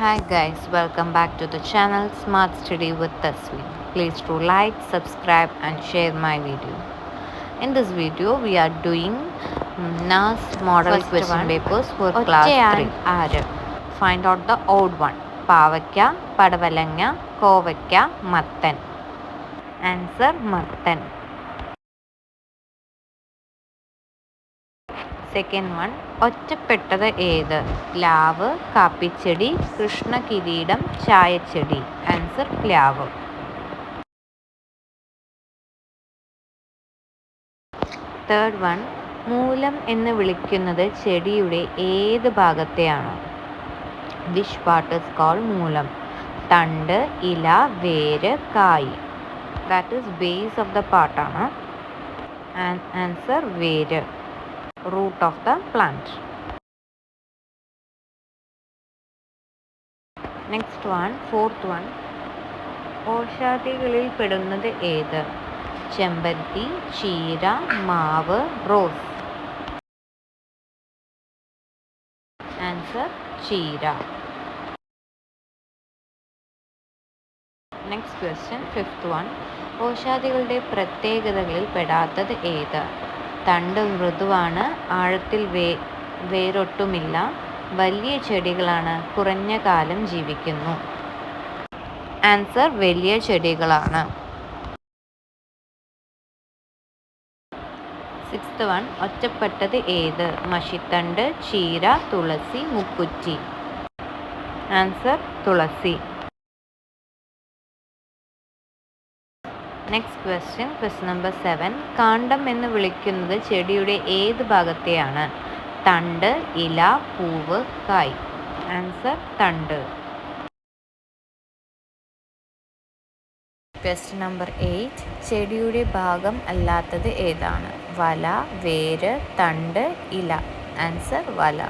Hi guys, welcome back to the channel Smart Study with Tasween. Please do like, subscribe and share my video. In this video, we are doing NAS model First question papers for class 3. ആര്? Find out the odd one. പാവയ്ക്ക, പടവലങ്ങ, കോവയ്ക്ക, മത്തൻ. Answer മത്തൻ. Second one, ഒറ്റപ്പെട്ടത് ഏത്? പ്ലാവ്, കാപ്പിച്ചെടി, കൃഷ്ണകിരീടം, ചായച്ചെടി. Answer പ്ലാവ്. Third one, മൂലം എന്ന് വിളിക്കുന്നത് ചെടിയുടെ ഏത് ഭാഗത്തെയാണ്? വിച്ച് പാർട്ട് ഇസ് കോൾഡ് മൂലം? തണ്ട്, ഇല, വേര്, കായ്. That is base of the പാർട്ടാണ്. ആൻസർ വേര്, root of the plant. Next one, fourth one, ഓഷാദികളിൽ പെടുന്നത് ഏത്? ചെമ്പരത്തി, ചീര, മാവ്, റോസ്. ആൻസർ ചീര. നെക്സ്റ്റ് ക്വസ്റ്റ്യൻ, ഫിഫ്ത്ത് വൺ, ഓഷാദികളുടെ പ്രത്യേകതകളിൽ പെടാത്തത് ഏത്? തണ്ട് മൃദുവാണ്, ആഴത്തിൽ വേരൊട്ടുമില്ല, വലിയ ചെടികളാണ്, കുറഞ്ഞ കാലം ജീവിക്കുന്നു. ആൻസർ വലിയ ചെടികളാണ്. സിക്സ്ത് വൺ, ഒറ്റപ്പെട്ടത് ഏത്? മഷിത്തണ്ട്, ചീര, തുളസി, മുക്കുറ്റി. ആൻസർ തുളസി. നെക്സ്റ്റ് ക്വസ്റ്റ്യൻ, ക്വസ്റ്റ്യൻ നമ്പർ 7, കാണ്ഡം എന്ന് വിളിക്കുന്നത് ചെടിയുടെ ഏത് ഭാഗത്തെയാണ്? തണ്ട്, ഇല, പൂവ്, കായ്. ആൻസർ തണ്ട്. ക്വസ്റ്റ്യൻ നമ്പർ 8, ചെടിയുടെ ഭാഗം അല്ലാത്തത് ഏതാണ്? വല, വേര്, തണ്ട്, ഇല. ആൻസർ വല.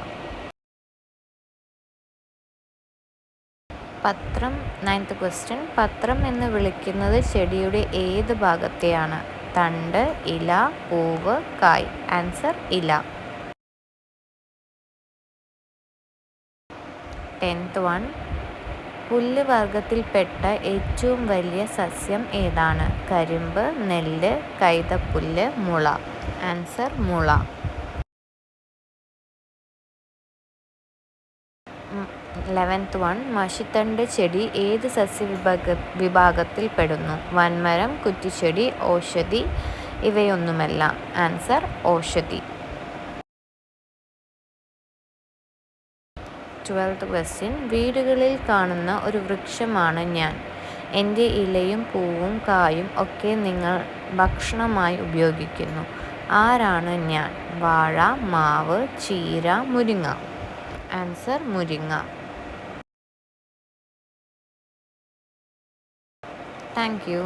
പത്രം, നയൻത് ക്വസ്റ്റ്യൻ, പത്രം എന്ന് വിളിക്കുന്നത് ചെടിയുടെ ഏത് ഭാഗത്തെയാണ്? തണ്ട്, ഇല, പൂവ്, കായ്. ആൻസർ ഇല. 10th വൺ, പുല്ല് വർഗത്തിൽപ്പെട്ട ഏറ്റവും വലിയ സസ്യം ഏതാണ്? കരിമ്പ്, നെല്ല്, കൈതപ്പുല്ല്, മുള. ആൻസർ മുള. 11th വൺ, മഷിത്തണ്ട് ചെടി ഏത് വിഭാഗത്തിൽ പെടുന്നു? വൻമരം, കുറ്റിച്ചെടി, ഔഷധി. ഇവയൊന്നുമല്ല. ആൻസർ ഔഷധി. 12th ക്വസ്റ്റ്യൻ, വീടുകളിൽ കാണുന്ന ഒരു വൃക്ഷമാണ് ഞാൻ. എൻ്റെ ഇലയും പൂവും കായും ഒക്കെ നിങ്ങൾ ഭക്ഷണമായി ഉപയോഗിക്കുന്നു. ആരാണ് ഞാൻ? വാഴ, മാവ്, ചീര, മുരിങ്ങ. ആൻസർ മുരിങ്ങ. Thank you.